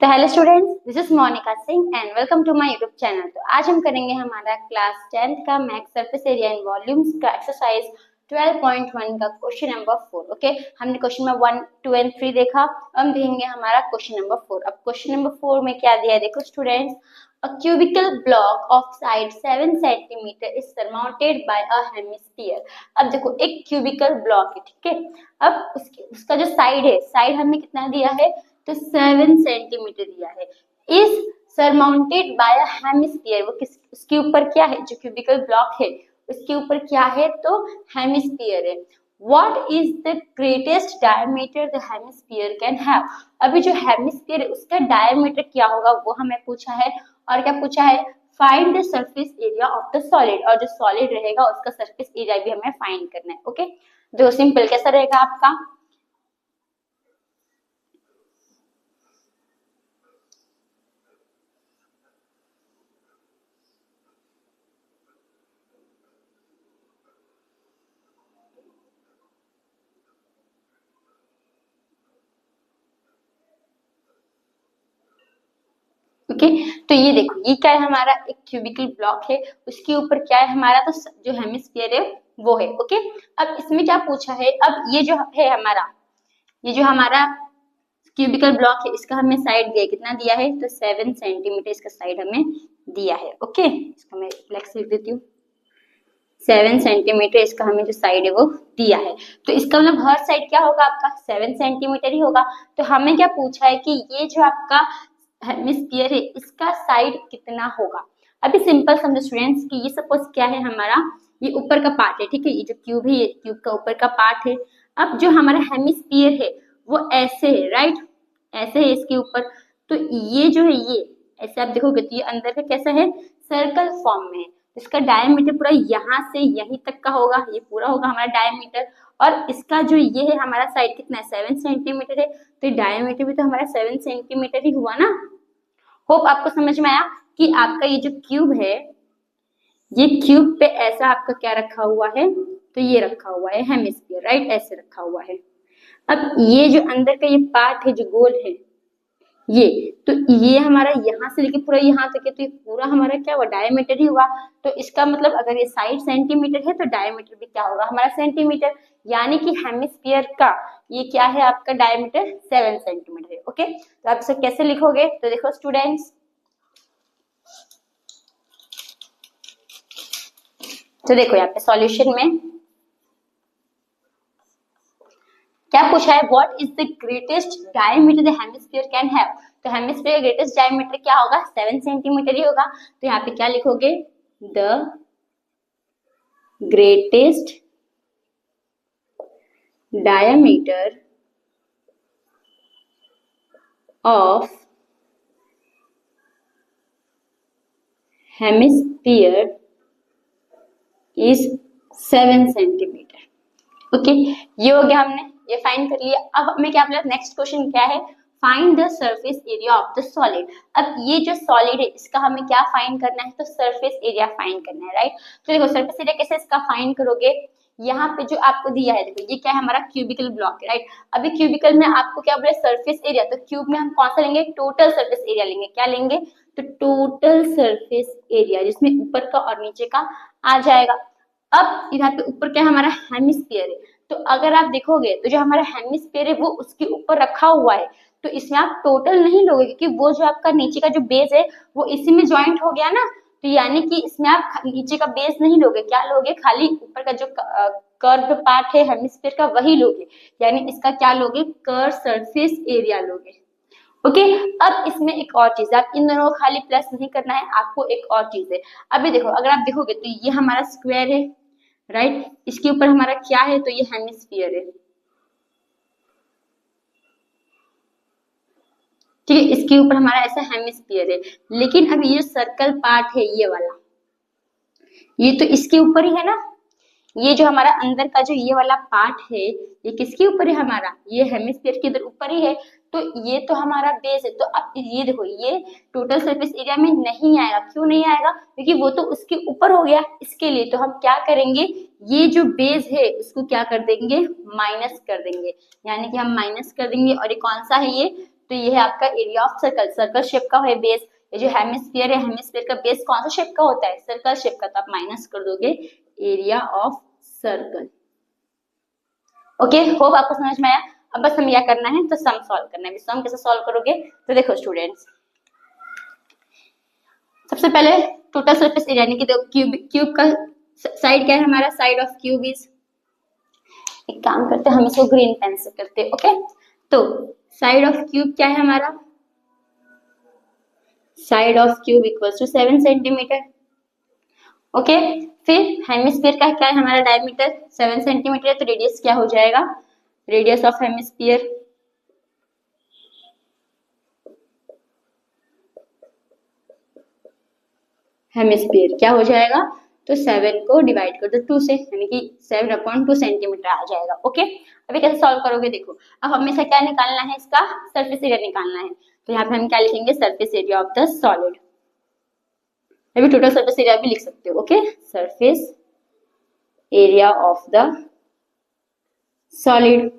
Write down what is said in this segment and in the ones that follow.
तो hello students, this is Monika Singh and welcome to my YouTube channel. तो आज हम करेंगे हमारा क्लास 10th का maths surface area and volumes का एक्सरसाइज 12.1 का क्वेश्चन नंबर 4। ओके, हमने क्वेश्चन नंबर 1, 2 एंड 3 देखा। अब हम देखेंगे हमारा क्वेश्चन नंबर 4। अब क्वेश्चन नंबर 4 में क्या दिया है देखो students. A cubical block of side 7 cm is surmounted by a hemisphere। अब देखो एक क्यूबिकल ब्लॉक है, ठीक है। अब उसका जो साइड हमें कितना दिया है, तो 7 सेंटीमीटर दिया है। Is surmounted bye a hemisphere, वो किस उसके ऊपर क्या है, जो क्यूबिकल ब्लॉक है उसके ऊपर क्या है, तो हेमिस्फीयर है। What is the greatest diameter the hemisphere can have? अभी जो हेमिस्फीयर है उसका डायमीटर क्या होगा वो हमें पूछा है। और क्या पूछा है, find the surface area of the solid, और जो सॉलिड रहेगा उसका सरफेस एरिया भी हमें फाइंड करना है। ओके, जो सिंपल कैसा रहेगा आपका, ओके। तो ये देखो, ये क्या है, हमारा एक क्यूबिकल ब्लॉक है, उसके ऊपर क्या है हमारा, तो जो हेमिस्फीयर है वो है। ओके, अब इसमें क्या पूछा है, अब ये जो है हमारा, ये जो हमारा क्यूबिकल ब्लॉक है इसका हमें साइड दिया, कितना दिया है, तो 7 सेंटीमीटर इसका साइड हमें दिया है। ओके, इसका मैं फ्लेक्स लिख देती हूँ। 7 सेंटीमीटर इसका हमें जो साइड है वो दिया है। तो इसका मतलब हर साइड क्या होगा आपका, 7 सेंटीमीटर ही होगा। तो हमें क्या पूछा है कि ये जो आपका हेमिस्फीयर है इसका साइड कितना होगा। अभी सिंपल समझो स्टूडेंट्स कि ये सपोज क्या है हमारा, ये ऊपर का पार्ट है, ठीक है। ये जो क्यूब है, ये क्यूब का ऊपर का पार्ट है। अब जो हमारा हेमिस्फीयर है वो ऐसे है, राइट, ऐसे है इसके ऊपर। तो ये जो है, ये ऐसे आप देखोगे तो ये अंदर का कैसा है, सर्कल फॉर्म में है। इसका डायमीटर पूरा यहाँ से यहीं तक का होगा, ये पूरा होगा हमारा डायमीटर। और इसका जो ये है हमारा साइड कितना है, 7 सेंटीमीटर है। तो डायमीटर भी तो हमारा 7 सेंटीमीटर ही हुआ ना। होप आपको समझ में आया कि आपका ये जो क्यूब है, ये क्यूब पे ऐसा आपका क्या रखा हुआ है, तो ये रखा हुआ है हेमिस्फीयर, राइट, ऐसे रखा हुआ है। अब ये जो अंदर का ये पार्ट है जो गोल है, ये तो ये हमारा यहाँ से लेके पूरा यहाँ तक है, तो ये पूरा हमारा क्या हुआ, डायमीटर ही हुआ। तो इसका मतलब अगर ये साइड सेंटीमीटर है तो डायमीटर भी क्या होगा हमारा, सेंटीमीटर। यानी कि हेमिस्फीयर का ये क्या है आपका, डायमीटर 7 सेंटीमीटर है। ओके, तो आप इसे कैसे लिखोगे, तो देखो स्टूडेंट्स, तो देखो यहाँ पे सॉल्यूशन में क्या पूछा है, what is the greatest diameter the hemisphere can have. तो हेमिस्फीयर का ग्रेटेस्ट डायमीटर क्या होगा, 7 सेंटीमीटर ही होगा। तो यहाँ पे क्या लिखोगे, the greatest diameter of hemisphere is 7 centimetre. Okay, ये हो गया, हमने ये फाइंड कर लिया। अब हमें क्या बोला, नेक्स्ट क्वेश्चन क्या है, find the surface area of the solid. अब ये जो सॉलिड है इसका हमें क्या फाइंड करना है, तो सरफेस एरिया फाइंड करना है, राइट। तो देखो सरफेस एरिया कैसे इसका फाइंड करोगे, यहाँ पे जो आपको दिया है, देखो ये क्या है हमारा क्यूबिकल ब्लॉक है, राइट। अभी क्यूबिकल में आपको क्या बोले, सरफेस एरिया, तो क्यूब में हम कौन सा लेंगे, टोटल सरफेस एरिया लेंगे। क्या लेंगे, तो टोटल सरफेस एरिया, जिसमें ऊपर का और नीचे का आ जाएगा। अब यहाँ पे ऊपर क्या हमारा हेमिस्फीयर है, तो अगर आप देखोगे तो जो हमारा हेमिस्फीयर है वो उसके ऊपर रखा हुआ है। तो इसमें आप टोटल नहीं लोगे, क्योंकि वो जो आपका नीचे का जो बेस है वो इसी में ज्वाइंट हो गया ना। तो यानी कि इसमें आप नीचे का बेस नहीं लोगे, क्या लोगे, खाली ऊपर का जो कर्व पार्ट है हेमिस्फीयर का वही लोगे। यानी इसका क्या लोगे, कर्व सरफेस एरिया लोगे। ओके, अब इसमें एक और चीज है, आप इन दोनों को खाली प्लस नहीं करना है, आपको एक और चीज है। अभी देखो अगर आप देखोगे तो ये हमारा स्क्वायर है, राइट, इसके ऊपर हमारा क्या है, तो ये हेमिस्फीयर है, ठीक है। इसके ऊपर हमारा ऐसा हेमिस्फीयर है। लेकिन अब ये सर्कल पार्ट है ये वाला, ये तो इसके ऊपर ही है ना। ये जो हमारा अंदर का जो ये वाला पार्ट है ये किसके ऊपर है हमारा, ये हेमिस्फीयर के इधर ऊपर ही है। तो ये तो हमारा बेस है। तो अब ये देखो, ये टोटल सरफेस एरिया में नहीं आएगा। क्यों नहीं आएगा, क्योंकि वो तो उसके ऊपर हो गया। इसके लिए तो हम क्या करेंगे, ये जो बेस है उसको क्या कर देंगे, माइनस कर देंगे। यानी कि हम माइनस कर देंगे, और ये कौन सा है, ये तो ये है आपका area of circle. Circle shape का है बेस, ये जो हेमिस्फीयर है, हेमिस्फीयर का बेस कौन सा शेप का होता है? सर्कल शेप का, तो आप माइनस कर दोगे area of circle. Okay, hope आपको समझ में आया। अब बस हमें क्या करना है, तो सम सॉल्व करना है। सम कैसे सॉल्व करोगे, तो देखो स्टूडेंट्स, सबसे पहले टोटल सरफेस एरिया यानी कि क्यूब का साइड क्या है हमारा, साइड ऑफ क्यूब इज, एक काम करते हैं हम इसको ग्रीन पेन से करते हैं। ओके, तो साइड ऑफ क्यूब क्या है हमारा, side of cube equals to 7 centimetre. Okay, फिर हेमिस्फीयर का क्या है हमारा, डायमीटर 7 सेंटीमीटर है, तो रेडियस क्या हो जाएगा, रेडियस ऑफ हेमिस्फीयर क्या हो जाएगा, तो 7 को डिवाइड कर दो 2 से, यानी कि 7/2 सेंटीमीटर आ जाएगा। ओके, अभी कैसे सॉल्व करोगे, देखो अब हमेशा क्या निकालना है, इसका सरफेस एरिया निकालना है। तो यहाँ पे हम क्या लिखेंगे, surface area of the solid. अभी टोटल सरफेस एरिया भी लिख सकते हो। Okay, surface area of the solid.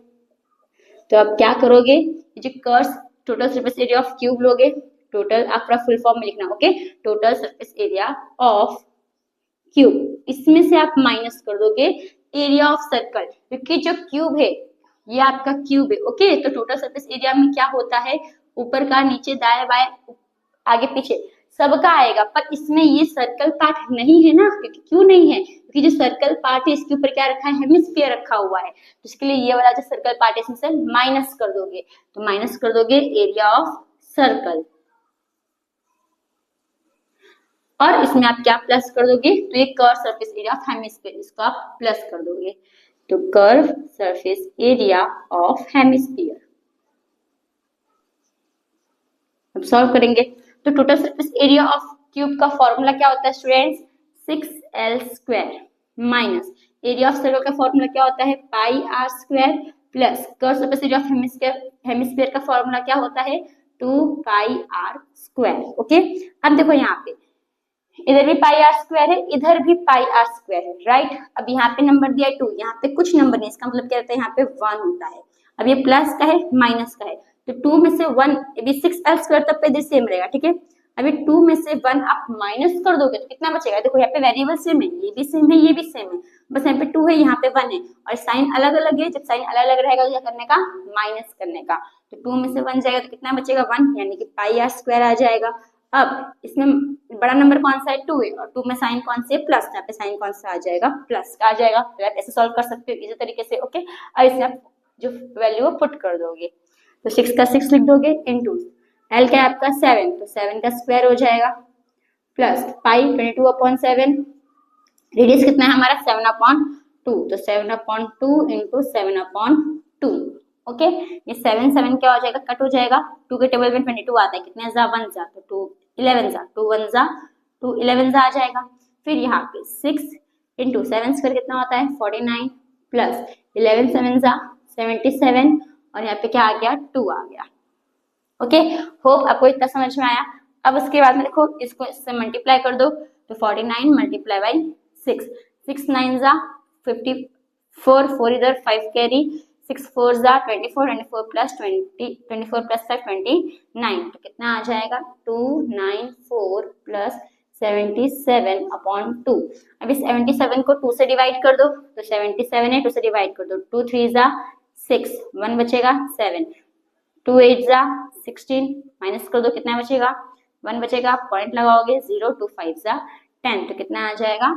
तो अब क्या करोगे, जो curve total surface area of cube लोगे, टोटल आपका फुल फॉर्म में लिखना। Okay, total surface area of cube, इसमें से आप माइनस कर दोगे एरिया ऑफ सर्कल, क्योंकि जो क्यूब है ये आपका क्यूब है। ओके, तो टोटल सरफेस एरिया में क्या होता है, ऊपर का, नीचे, दाएं बाएं, आगे पीछे सबका आएगा, पर इसमें ये सर्कल पार्ट नहीं है ना, क्योंकि क्यों नहीं है, क्योंकि जो सर्कल पार्ट है इसके ऊपर क्या रखा है, हेमिस्फीयर रखा हुआ है। तो इसके लिए ये वाला जो सर्कल पार्ट है इसमें से माइनस कर दोगे, तो माइनस कर दोगे एरिया ऑफ सर्कल, और इसमें आप क्या प्लस कर दोगे, तो ये curve surface area of hemisphere, इसको आप प्लस कर दोगे, तो curve surface area of hemisphere. अब सॉल्व करेंगे, तो total surface area of cube का फॉर्मूला क्या होता है students, 6l² minus area of circle का फॉर्मूला क्या होता है, πr² plus curve surface area of hemisphere का फॉर्मूला क्या होता है, 2πr²। ओके, अब देखो यहाँ पे इधर भी πr² है, इधर भी πr² है, राइट। अब यहाँ पे नंबर दिया है 2, यहाँ पे कुछ नंबर नहीं, इसका मतलब क्या होता है, यहाँ पे 1 होता है। अब ये प्लस का है, माइनस का है, तो 2 में से 1, अभी 6l² तब पे इधर सेम रहेगा, ठीक है। अभी 2 में से 1 आप माइनस कर दोगे तो कितना बचेगा, देखो यहाँ पे वेरिएबल सेम है, ये भी सेम है, ये भी सेम है, बस यहाँ पे 2 है, यहाँ पे 1 है, और साइन अलग अलग है। जब साइन अलग अलग रहेगा तो क्या करने का, माइनस करने का, तो 2 में से 1 जाएगा तो कितना बचेगा, 1, यानी कि πr² आ जाएगा। अब इसमें बड़ा नंबर कौन सा है, 2 है, और 2 में साइन कौन से, प्लस, यहाँ पे साइन कौन सा आ जाएगा, प्लस का आ जाएगा। तो आप ऐसे सॉल्व कर सकते हो इसी तरीके से। ओके, अब इसमें आप जो वैल्यू वो पुट कर दोगे, तो 6 का 6 लिख दोगे, इनटू l क्या है आपका 7, तो 7 का स्क्वायर हो जाएगा, प्लस पाई 22/7, रेडियस कितना है हमारा 7/2, तो 7/2 इंटू 7/2। ओके, ये 7 7 क्या हो जाएगा, कट हो जाएगा, 2 के टेबल में 22 आता है, कितने जा 1 जा, तो 2 11 जा, 2 1 जा 2 11 जा आ जाएगा। फिर यहाँ पे 6 इंटू 7 स्क्वायर कितना होता है 49, प्लस 11 7 जा 77, और यहाँ पे क्या आ गया 2 आ गया। ओके, होप आपको इतना समझ में आया। अब उसके बाद में देखो इसको इससे मल्टीप्लाई कर दो, तो 49 मल्टीप्लाई बाई 6, 6 9 जा 54, 4 इधर 5 कैरी, 6 4 जा 24, 24 प्लस 20, 24 प्लस 5 29, तो कितना आ जाएगा 294 प्लस 77/2। अब इस 77 को 2 से डिवाइड कर दो, तो 77 है, 2 से डिवाइड कर दो, 2 3 जा 6, 1 बचेगा 7, 2 8 जा 16, माइनस कर दो, कितना बचेगा 1 बचेगा, पॉइंट लगाओगे 0, 2 5 जा 10, तो कितना आ जाएगा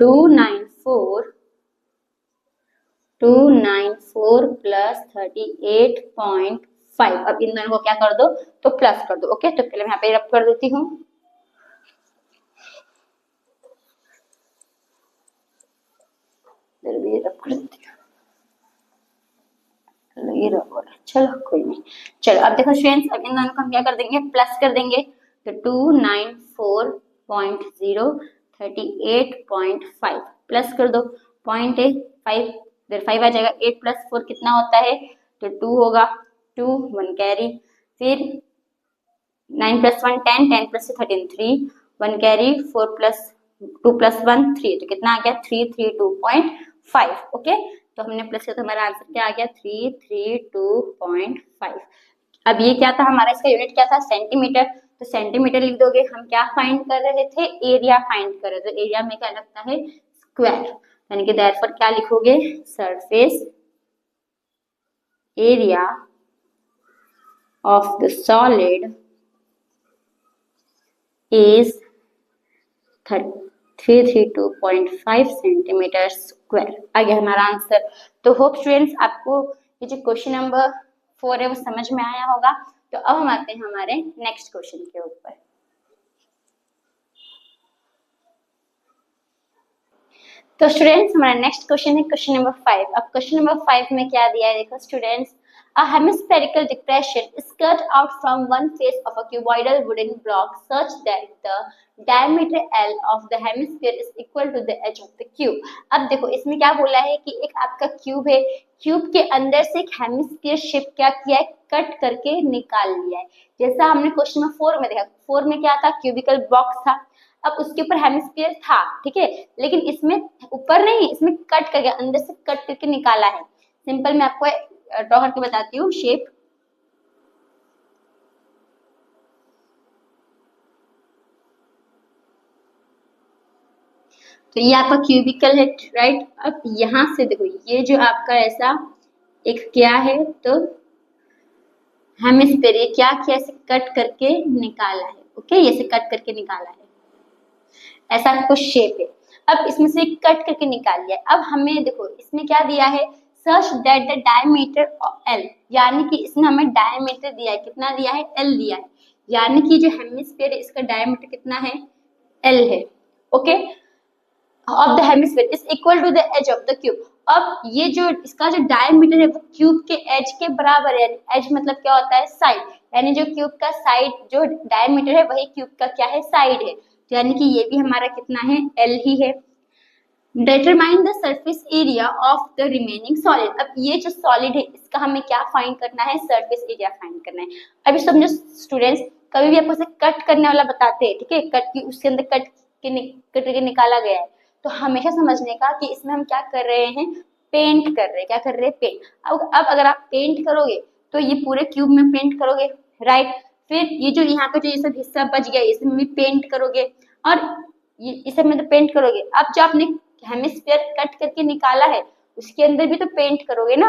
294 प्लस 38.5। अब इन दोनों को क्या कर दो, तो प्लस कर दो। ओके, तो पहले मैं यहाँ पे रब कर देती हूँ, रब कर देती हूँ, चलो कोई नहीं। चलो अब देखो स्टूडेंट्स, अब इन दोनों को हम क्या कर देंगे, प्लस कर देंगे, तो 294.0 38.5 प्लस कर दो, पॉइंट है 5, इधर 5 आ जाएगा, 8 प्लस 4 कितना होता है, तो 2 होगा, 2 1 कैरी, फिर 9 plus 1 10, 10 plus 13 3, 1 carry, 4 plus 2 plus 1 3, तो कितना आ गया 332.5। ओके, तो हमने प्लस किया तो हमारा आंसर क्या आ गया 332.5। अब ये क्या था हमारा, इसका यूनिट क्या था, सेंटीमीटर। तो सेंटीमीटर लिख दोगे। हम क्या फाइंड कर रहे थे, एरिया फाइंड कर रहे थे। तो एरिया में क्या लगता है, स्क्वायर, यानी कि देयरफॉर क्या लिखोगे, surface area of the solid is 332.5 centimetre square. आ गया हमारा आंसर। तो होप स्टूडेंट्स आपको ये जो क्वेश्चन नंबर 4 है वो समझ में आया होगा। तो अब हम आते हैं हमारे नेक्स्ट क्वेश्चन के ऊपर। तो स्टूडेंट्स हमारा नेक्स्ट क्वेश्चन है क्वेश्चन नंबर 5। अब क्वेश्चन नंबर 5 में क्या दिया है, देखो students, a hemispherical depression is cut out from one face of a cuboidal wooden block such that the diameter L of the hemisphere is equal to the edge of the cube। अब देखो इसमें क्या बोला है कि एक आपका cube है, क्यूब के अंदर से एक हेमिस्फीयर शेप क्या किया है, कट करके निकाल लिया है। जैसा हमने क्वेश्चन नंबर 4 में देखा, 4 में क्या था, क्यूबिकल बॉक्स था। अब उसके ऊपर हेमिस्फीयर था, ठीक है, लेकिन इसमें ऊपर नहीं, इसमें कट करके अंदर से कट करके निकाला है। सिंपल मैं आपको ड्रॉ करके बताती हूँ शेप। तो ये आपका क्यूबिकल है, राइट। अब यहां से देखो ये जो आपका ऐसा एक क्या है, तो हेमिस्फीयर ये क्या किया, ऐसे कट करके निकाला है। ओके, ऐसे कट करके निकाला है, ऐसा कुछ शेप है। अब इसमें से कट करके निकाल लिया। अब हमें देखो इसमें क्या दिया है, such that the diameter of L, यानी कि इसने हमें डायमीटर दिया है, कितना दिया है, L दिया है, यानी कि जो हेमिस्फीयर है इसका डायमीटर कितना है, L है। Okay, of the hemisphere is equal to the edge of the cube. अब ये जो इसका जो डायमीटर है वो क्यूब के एज के बराबर है। एज मतलब क्या होता है, साइड, यानी जो क्यूब का साइड जो डायमीटर है वही क्यूब का क्या है, साइड है। यानी कि ये भी हमारा कितना है, L ही है। Determine the surface area of the remaining solid. अब ये जो सॉलिड है इसका हमें क्या फाइंड करना है, सरफेस एरिया फाइंड करना है। अभी समझो स्टूडेंट्स, कभी भी आपको से कट करने वाला बताते हैं, ठीक है, कट की उसके अंदर कट के निकाला गया है, तो हमेशा समझने का कि इसमें हम क्या कर रहे हैं, पेंट कर रहे हैं। क्या कर रहे हैं, पेंट। अब अगर आप पेंट करोगे तो ये पूरे क्यूब में पेंट करोगे, राइट। फिर ये जो यहाँ का जो ये सब हिस्सा बच गया इसमें भी पेंट करोगे, और ये इस सब में तो पेंट करोगे। अब जो आपने हेमिस्फीयर कट करके निकाला है उसके अंदर भी तो पेंट करोगे ना,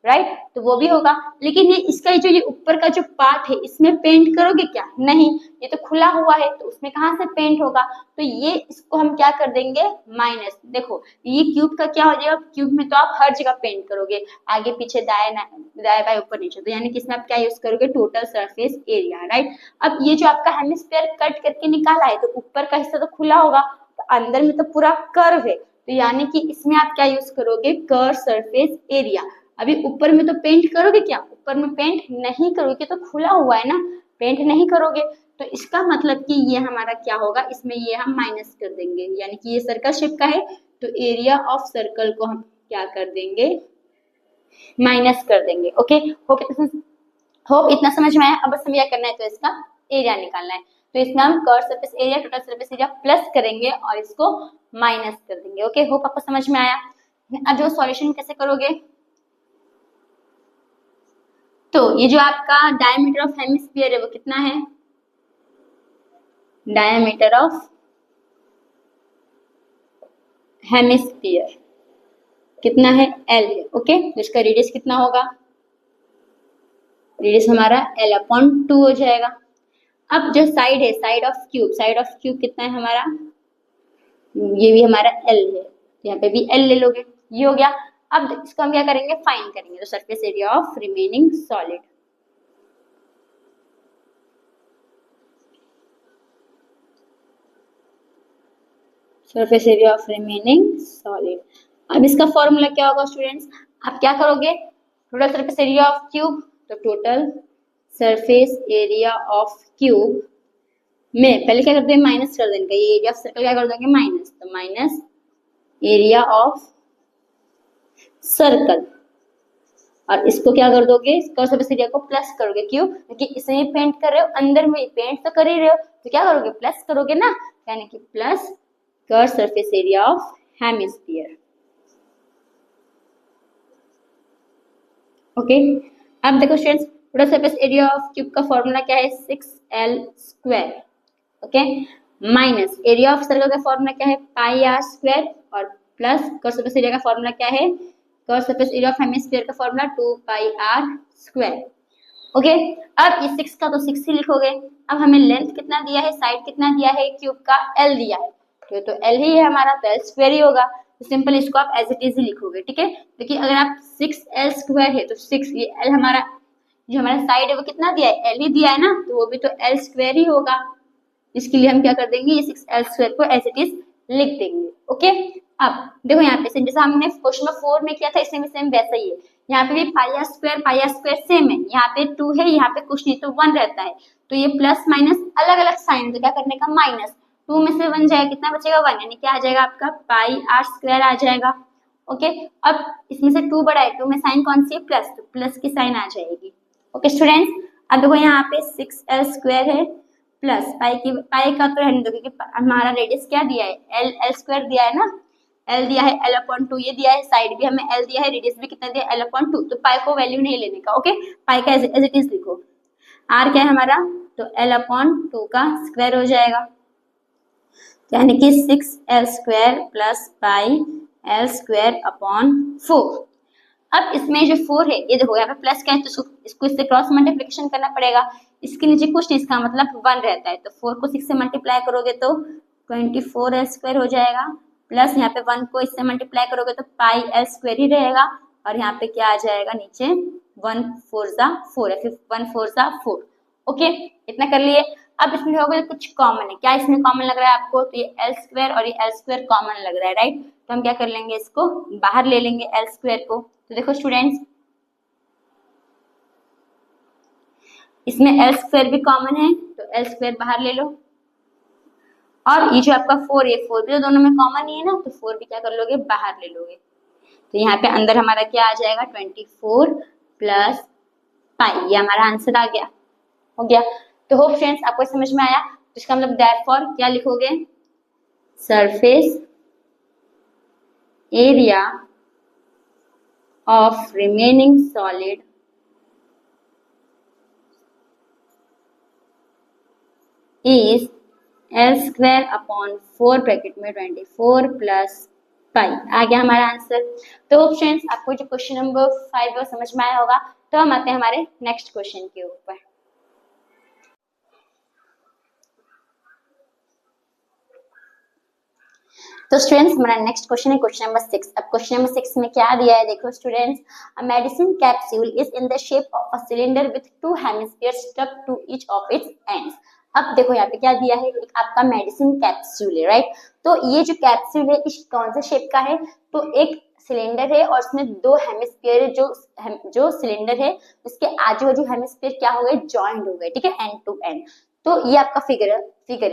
राइट, तो वो भी होगा। लेकिन ये इसका जो ये ऊपर का जो पार्ट है इसमें पेंट करोगे क्या, नहीं, ये तो खुला हुआ है, तो उसमें कहाँ से पेंट होगा। तो ये इसको हम क्या कर देंगे, माइनस। देखो ये क्यूब का क्या हो जाएगा, क्यूब में तो आप हर जगह पेंट करोगे, आगे पीछे दाएं बाएं ऊपर नीचे, तो यानी कि इसमें आप क्या यूज करोगे, टोटल सरफेस एरिया, राइट। अब ये जो आपका हेमिस्फीयर कट करके निकाला है तो ऊपर का हिस्सा तो खुला होगा, तो अंदर में तो पूरा कर्व है, तो यानी कि इसमें आप क्या यूज करोगे, कर्व सरफेस एरिया। अभी ऊपर में तो पेंट करोगे क्या, ऊपर में पेंट नहीं करोगे, तो खुला हुआ है ना, पेंट नहीं करोगे, तो इसका मतलब कि ये हमारा क्या होगा, इसमें ये हम माइनस कर देंगे, यानी कि ये सर्कल शेप का है तो एरिया ऑफ सर्कल को हम क्या कर देंगे, माइनस कर देंगे। ओके, होप इतना समझ में आया। अब बस हमें क्या करना है, तो इसका एरिया निकालना है। तो इसमें हम curve surface area, total surface area plus करेंगे और इसको माइनस कर देंगे। ओके, होप आपको समझ में आया। अब जो सॉल्यूशन कैसे करोगे, तो ये जो आपका डायमीटर ऑफ हेमिस्फीयर है वो कितना है, डायमीटर ऑफ हेमिस्फीयर कितना है, L है। ओके, तो इसका रेडियस कितना होगा, रेडियस हमारा L/2 हो जाएगा। अब जो साइड है, साइड ऑफ क्यूब कितना है हमारा, ये भी हमारा L है, यहाँ पे भी L ले लोगे, ये हो गया। अब इसको हम क्या करेंगे, फाइंड करेंगे, तो surface area of remaining solid, surface area of remaining solid. अब इसका फॉर्मूला क्या होगा स्टूडेंट्स, आप क्या करोगे, total surface area of cube, तो total surface area of cube में पहले क्या कर देंगे, माइनस कर देंगे, ये एरिया ऑफ सर्कल क्या कर देंगे, माइनस, तो माइनस एरिया ऑफ सर्कल, और इसको क्या कर दोगे, इसका सरफेस एरिया को प्लस करोगे, क्यों, क्योंकि इसमें पेंट कर रहे हो, अंदर में पेंट तो कर ही रहे हो, तो क्या करोगे, प्लस करोगे ना, यानी कि plus curve surface area of hemisphere. Okay, अब देखो students, total surface area of cube का फॉर्मूला क्या है, 6L²। Okay, minus area of circle का फॉर्मूला क्या है, πr² और प्लस कर्व सरफेस एरिया का फॉर्मूला क्या है, curve surface area of hemisphere का फॉर्मूला 2πr²। ओके, अब इस 6 का तो 6 ही लिखोगे। अब हमें लेंथ कितना दिया है, साइड कितना दिया है क्यूब का, L दिया है, तो L ही है हमारा, तो L² ही होगा। तो सिंपल इसको आप एज इट इज ही लिखोगे, ठीक है। देखिए अगर आप 6L² है तो 6, ये L हमारा जो हमारा साइड है वो कितना दिया है, L ही दिया है ना, तो वो भी तो L² ही होगा। इसके लिए हम क्या कर देंगे, ये 6L² को एज इट इज लिख देंगे। ओके, अब देखो यहाँ पे जैसा हमने क्वेश्चन नंबर 4 में किया था, इसमें भी सेम वैसा ही है। यहाँ पे भी πr² सेम है, यहाँ पे 2 है, यहाँ पे कुछ नहीं तो 1 रहता है, तो ये प्लस माइनस अलग अलग साइन, तो क्या करने का, माइनस 2 में से 1 जाएगा, कितना बचेगा 1, यानी क्या आ जाएगा आपका πr² आ जाएगा। ओके, अब इसमें से 2 बड़ा है, 2 में साइन कौन सी है, प्लस, तो प्लस की साइन आ जाएगी। ओके स्टूडेंट्स, अब देखो यहाँ पे 6L² है प्लस पाई का तो रहने दो, क्योंकि हमारा रेडियस क्या दिया है, L² दिया है ना, L दिया है, L/2 ये दिया है, साइड भी हमें L दिया है, रेडियस भी कितना दिया है, L/2, तो पाई को वैल्यू नहीं लेने का। ओके, पाई का एज इट इज लिखो, R क्या है हमारा, तो L/2 का स्क्वायर हो जाएगा, यानी कि 6L² प्लस πL²/4। अब इसमें जो 4 है, ये देखो यहाँ पे प्लस क्या है, तो इसको इससे क्रॉस मल्टीप्लिकेशन करना पड़ेगा, इसके नीचे कुछ नहीं, इसका मतलब 1 रहता है, तो 4 को 6 से मल्टीप्लाई करोगे तो 24L² हो जाएगा, प्लस यहाँ पे 1 को इससे मल्टीप्लाई करोगे तो πL² ही रहेगा, और यहाँ पे क्या आ जाएगा नीचे, 1 4 जा 4 है, फिर 1 4 जा 4। ओके, इतना कर लिए। अब इसमें होगा कुछ कॉमन है, क्या इसमें कॉमन लग रहा है आपको, तो ये L² और ये L² कॉमन लग रहा है, राइट, तो हम क्या कर लेंगे, इसको बाहर ले लेंगे L² को। तो देखो स्टूडेंट्स, इसमें L² भी कॉमन है, तो L² बाहर ले लो, और ये जो आपका 4 है, 4 भी तो दोनों में कॉमन ही है ना, तो 4 भी क्या कर लोगे, बाहर ले लोगे, तो यहाँ पे अंदर हमारा क्या आ जाएगा, 24 प्लस पाई, ये हमारा आंसर आ गया, हो गया। तो होप फ्रेंड्स आपको समझ में आया, तो इसका मतलब देयरफॉर क्या लिखोगे, surface area of remaining solid is L²/4 bracket में 24 प्लस पाई, आ गया हमारा आंसर। तो फ्रेंड्स आपको जो क्वेश्चन नंबर 5 समझ में आया होगा, तो हम आते हैं हमारे नेक्स्ट क्वेश्चन के ऊपर। तो स्टूडेंट्स हमारा नेक्स्ट क्वेश्चन है क्वेश्चन नंबर 6। अब क्वेश्चन नंबर 6 में क्या दिया है, देखो students, a medicine capsule is in the shape of a cylinder with 2 hemispheres stuck to each of its ends. अब देखो यहाँ पे क्या दिया है, एक आपका मेडिसिन कैप्सूल है, राइट, तो ये जो कैप्सूल है इस कौन से शेप का है, तो एक सिलेंडर है और उसमें 2 हेमिस्फीयर है, जो सिलेंडर है उसके आजू बाजू हेमिस्फीयर क्या हो गए, जॉइंट हो गए, ठीक है, एंड टू एंड। तो ये आपका फिगर है,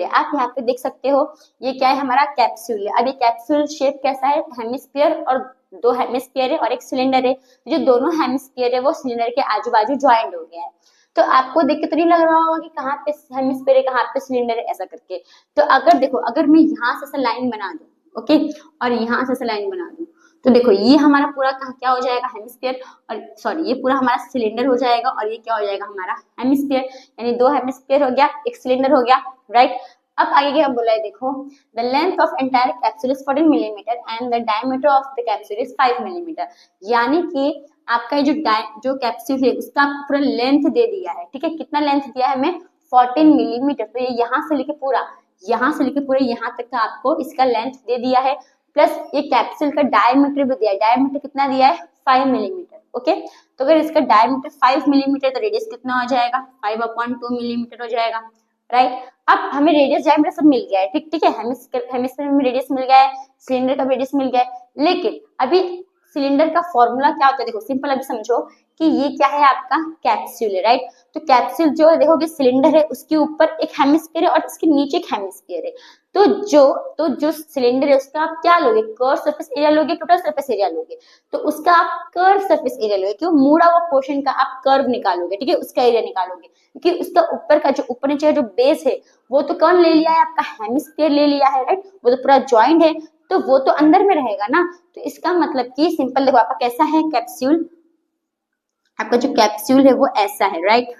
आप यहाँ पे देख सकते हो, ये क्या है, हमारा कैप्सूल है। अब ये कैप्सूल शेप कैसा है, हेमिस्फीयर और 2 हेमिस्फीयर है और एक सिलेंडर है, जो दोनों हेमिस्फीयर है वो सिलेंडर के आजू बाजू ज्वाइंट हो गया है। तो आपको देख के तो नहीं लग रहा होगा कि कहाँ पे हेमिस्फीयर है कहाँ पे सिलेंडर है, ऐसा करके। तो अगर देखो, अगर मैं यहाँ से लाइन बना दूं, ओके, और यहाँ से लाइन बना दूं, तो देखो ये हमारा पूरा क्या हो जाएगा, हेमिस्फीयर, और सॉरी ये पूरा हमारा सिलेंडर हो जाएगा, और ये क्या हो जाएगा, हमारा हेमिस्फीयर, यानी 2 हेमिस्फीयर हो गया, एक सिलेंडर हो गया, राइट। अब आगे क्या बोला है, देखो, the length of entire capsule is 14 millimetre and the diameter of the capsule is 5 millimetre, यानी कि आपका जो कैप्सूल है उसका आपको पूरा लेंथ दे दिया है, ठीक है, कितना लेंथ दिया है हमें, 14 मिलीमीटर, तो ये यहाँ से लेके पूरा यहाँ तक का आपको इसका लेंथ दे दिया है, प्लस ये कैप्सूल का डायमीटर भी दिया है, डायमीटर कितना दिया है, 5 मिलीमीटर, ओके। तो अगर इसका डायमीटर 5 मिलीमीटर तो रेडियस कितना हो जाएगा, 5/2 मिलीमीटर हो जाएगा, राइट। अब हमें रेडियस डायमीटर सब मिल गया है, ठीक है, हेमिस्फीयर में रेडियस मिल गया है, सिलेंडर का रेडियस मिल गया है, लेकिन अभी सिलेंडर का फॉर्मूला क्या होता है, देखो सिंपल अभी समझो कि ये क्या है, आपका कैप्सूल है, राइट। तो कैप्सूल जो है, देखोगे सिलेंडर है, उसके ऊपर एक हेमिस्फीयर है और उसके नीचे एक हेमिस्फीयर है, तो जो सिलेंडर है उसका आप क्या लोगे, कर्व सरफेस एरिया लोगे, टोटल सरफेस एरिया लोगे, तो उसका आप कर्व सरफेस एरिया लोगे, क्यों, मुड़ा हुआ पोर्शन का आप कर्व निकालोगे, ठीक है, उसका एरिया निकालोगे, क्योंकि उसका ऊपर का जो ऊपर नीचे जो बेस है वो तो कौन ले लिया है, आपका हेमिस्फीयर ले लिया है, राइट, वो तो पूरा ज्वाइंट है, तो वो तो अंदर में रहेगा ना, तो इसका मतलब कि सिंपल देखो आपका कैसा है कैप्सूल, आपका जो कैप्सूल है वो ऐसा है, राइट।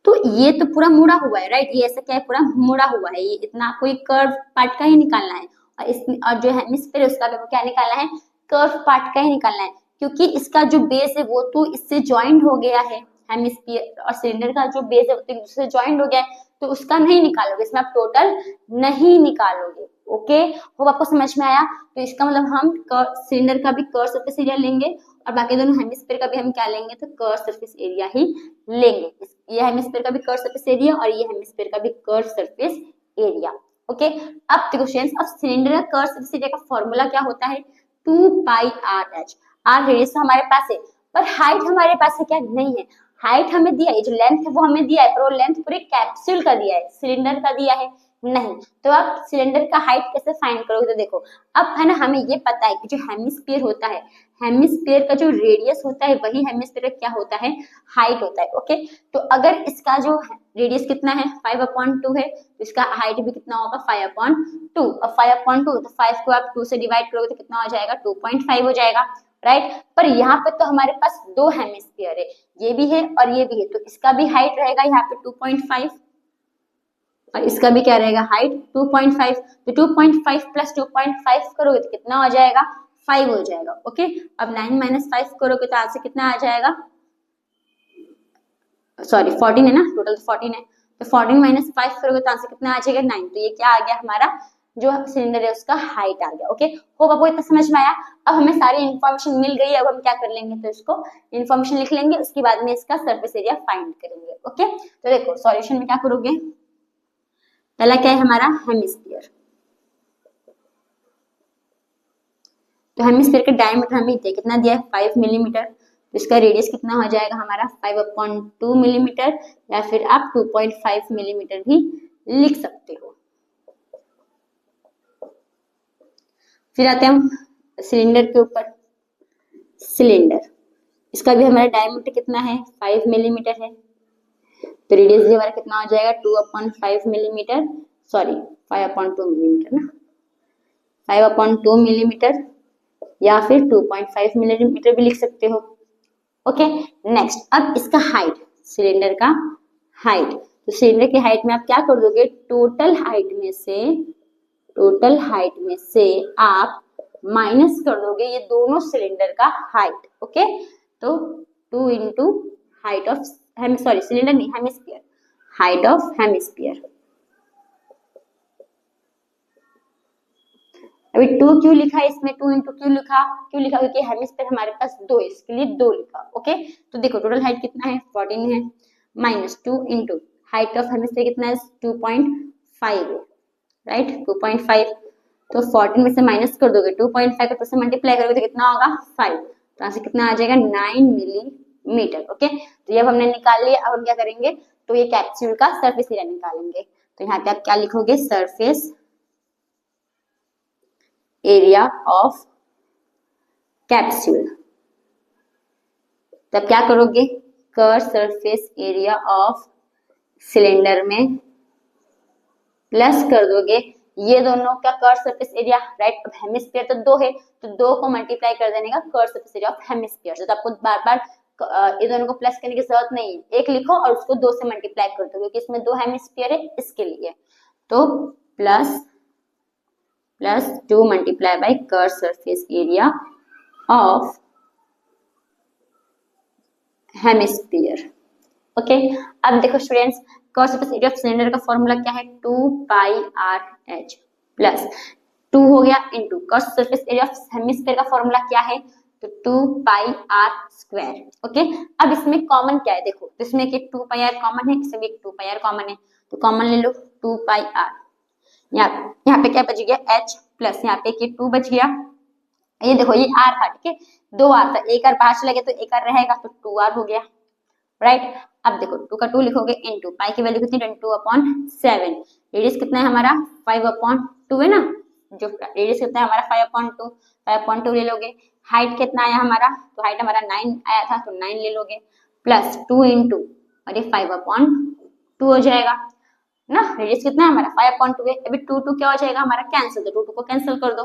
तो ये तो पूरा मुड़ा हुआ है, राइट, ये ऐसा क्या है, पूरा मुड़ा हुआ है, ये इतना आपको एक कर्व पार्ट का ही निकालना है, और इसमें और जो हेमिस्फीयर है उसका भी क्या निकालना है, कर्व पार्ट का ही निकालना है, क्योंकि इसका जो बेस है वो तो इससे ज्वाइंट हो गया है, हेमिस्फीयर और सिलेंडर का जो बेस है वो तो एक दूसरे से ज्वाइंट हो गया है, तो उसका नहीं निकालोगे, इसमें आप टोटल नहीं निकालोगे। ओके, होप आपको समझ में आया। तो इसका मतलब हम सिलेंडर का भी कर्व सरफेस एरिया लेंगे और बाकी दोनों हेमिस्फीयर का भी हम क्या लेंगे, तो कर्व सरफेस एरिया ही लेंगे। ये हेमिस्फीयर का भी कर्व सरफेस एरिया और ये हेमिस्फीयर का भी कर्व सरफेस एरिया। ओके, अब देखो स्टूडेंट्स, अब सिलेंडर का कर्व सरफेस एरिया का फॉर्मूला क्या होता है, 2πr/h। आर रेडियस तो हमारे पास है, पर हाइट हमारे पास है क्या, नहीं है। हाइट हमें दिया है, जो लेंथ है वो हमें दिया है, पर वो लेंथ पूरे कैप्सूल का दिया है, सिलेंडर का दिया है नहीं। तो आप सिलेंडर का हाइट कैसे फाइंड करोगे, तो देखो अब है ना, हमें ये पता है कि जो हेमिस्फीयर होता है, हेमिस्फीयर का जो रेडियस होता है वही हेमिस्फीयर क्या होता है, हाइट होता है। ओके, तो अगर इसका जो रेडियस कितना है 5/2 है, तो इसका हाइट भी कितना होगा 5/2। अब 5/2 तो 5 को आप 2 से डिवाइड करोगे तो कितना हो जाएगा, 2.5 हो जाएगा, राइट। पर यहाँ पे तो हमारे पास दो हेमिस्फीयर है, ये भी है और ये भी है, तो इसका भी हाइट रहेगा यहाँ पे 2.5 और इसका भी क्या रहेगा, हाइट 2.5। तो 2.5 प्लस 2.5 करोगे तो कितना हो जाएगा, 5 हो जाएगा। ओके, अब 9 - 5 करोगे तो आंसर कितना आ जाएगा, सॉरी 14 है ना, टोटल 14 है, तो 14 - 5 करोगे तो आंसर कितना आ जाएगा, 9। तो ये क्या आ गया, हमारा जो सिलेंडर है उसका हाइट आ गया। ओके, होप आपको इतना समझ में आया। अब हमें सारी इन्फॉर्मेशन मिल गई है, अब हम क्या कर लेंगे, तो इसको इन्फॉर्मेशन लिख लेंगे, उसके बाद में इसका सरफेस एरिया फाइंड करेंगे। ओके, तो देखो सॉल्यूशन में क्या करोगे, पहला क्या है हमारा हेमिस्फीयर, तो हेमिस्फीयर का डायमीटर हमें कितना दिया है 5 मिलीमीटर, तो इसका रेडियस कितना हो जाएगा हमारा 5/2 मिलीमीटर, या फिर आप 2.5 मिलीमीटर भी लिख सकते हो। फिर आते हैं हम सिलेंडर के ऊपर, सिलेंडर इसका भी हमारा डायमीटर कितना है 5 मिलीमीटर है, तो रेडियस भी हमारा कितना हो जाएगा 2/5 मिलीमीटर, सॉरी 5/2 मिलीमीटर ना, 5/2 मिलीमीटर या फिर 2.5 मिलीमीटर भी लिख सकते हो। ओके, नेक्स्ट अब इसका हाइट, सिलेंडर का हाइट, तो सिलेंडर की हाइट में आप क्या कर दोगे, टोटल हाइट में से आप माइनस कर दोगे ये दोनों सिलेंडर का हाइट। ओके, तो 2 into height of sorry cylinder नहीं, हेमिस्फीयर, हाइट ऑफ हेमिस्फीयर। अभी 2 क्यों लिखा है इसमें, 2 इंटू क्यों लिखा, क्योंकि हेमिस्फीयर हमारे पास 2 है, इसके लिए 2 लिखा। ओके, तो देखो टोटल हाइट कितना है 14 है, minus 2 into height of hemisphere कितना है 2.5 है, राइट 2.5, तो 14 में से माइनस कर दोगे, 2.5 को 2 से मल्टीप्लाई करोगे तो कितना होगा 5, तो यहाँ से कितना आ जाएगा 9 मिलीमीटर। ओके, तो ये अब हमने निकाल लिया, अब हम क्या करेंगे, तो ये कैप्सूल का सरफेस एरिया निकालेंगे, तो यहाँ पे आप क्या लिखोगे, सरफेस एरिया ऑफ कैप्सूल, तब क्या करोगे, curve surface area of cylinder में प्लस कर दोगे ये दोनों का कर्व सरफेस एरिया, राइट। अब हेमिस्फीयर तो 2 है, तो 2 को मल्टीप्लाई कर देने का curve surface area of hemisphere, तो आपको बार बार ये दोनों को प्लस करने की जरूरत नहीं है, एक लिखो और उसको 2 से मल्टीप्लाई कर दो, क्योंकि इसमें 2 हेमिस्फीयर है इसके लिए, तो plus 2 multiply by curve surface area of hemisphere. Okay, अब देखो students, curve surface area of cylinder का फॉर्मूला क्या है, 2πr/h प्लस 2 हो गया into curve surface area of hemisphere का फॉर्मूला क्या है, तो 2πr²। ओके, अब इसमें कॉमन क्या है, देखो तो इसमें एक 2πr कॉमन है, इसमें एक 2πr कॉमन है, तो कॉमन ले लो 2πr, यहाँ पे क्या बच गया h प्लस यहाँ पे ये 2 बच गया, ये देखो ये r था, ठीक है 2 r था, एक r बाहर चला गया तो एक r रहेगा, तो 2r हो गया, राइट। अब देखो 2 का 2 लिखोगे इनटू पाई की वैल्यू कितनी 22/7, रेडियस कितना है हमारा 5/2 है ना, जो रेडियस कितना है हमारा 5/2 ले लोगे, हाइट कितना आया हमारा, तो हाइट हमारा 9 आया था, तो 9 ले लोगे, प्लस 2 इंटू और ये 5/2 हो जाएगा ना, रेडियस कितना है हमारा 5/2 है, अभी 2 क्या हो जाएगा हमारा कैंसिल, तो 2 को कैंसिल कर दो।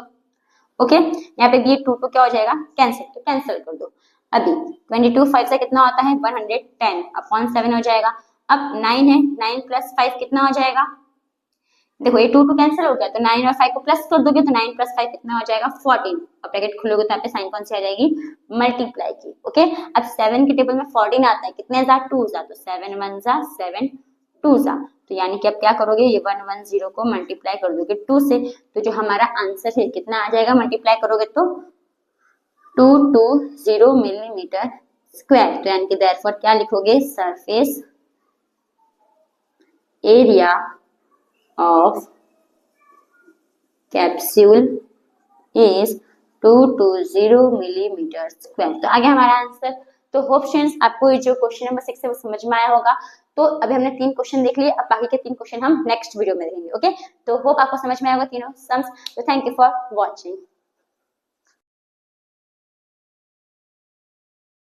ओके, यहाँ पे भी 2 क्या हो जाएगा कैंसिल, तो कैंसिल कर दो। अभी 22 5 से कितना होता है 110 अपॉन 7 हो जाएगा। अब 9 है, 9 प्लस 5 कितना हो जाएगा, देखो ये 2 कैंसिल हो गया तो 9 और 5 को प्लस कर दोगे तो 9 प्लस 5 कितना हो जाएगा 14। अब ब्रैकेट खोलोगे तो यहाँ पे साइन कौन सी आ जाएगी, मल्टीप्लाई की। ओके, अब 7 के टेबल में 14 आता है, कितने जा 2 जा, तो 7 1 जा 7 2 जा, तो यानी कि अब क्या करोगे, ये 110 को मल्टीप्लाई कर दोगे 2 से, तो जो हमारा आंसर है कितना आ जाएगा, मल्टीप्लाई करोगे तो 220 मिलीमीटर स्क्वायर। तो यानी कि देयरफॉर क्या लिखोगे, surface area of capsule is 220 millimetre square. तो आगे हमारा आंसर। तो होप फ्रेंड्स आपको ये जो क्वेश्चन नंबर 6 है वो समझ में आया होगा। तो अभी हमने 3 क्वेश्चन देख लिए, अब बाकी के 3 क्वेश्चन हम नेक्स्ट वीडियो में देखेंगे। ओके, तो होप आपको समझ में आएगा तीनों सम्स। तो थैंक यू फॉर वॉचिंग।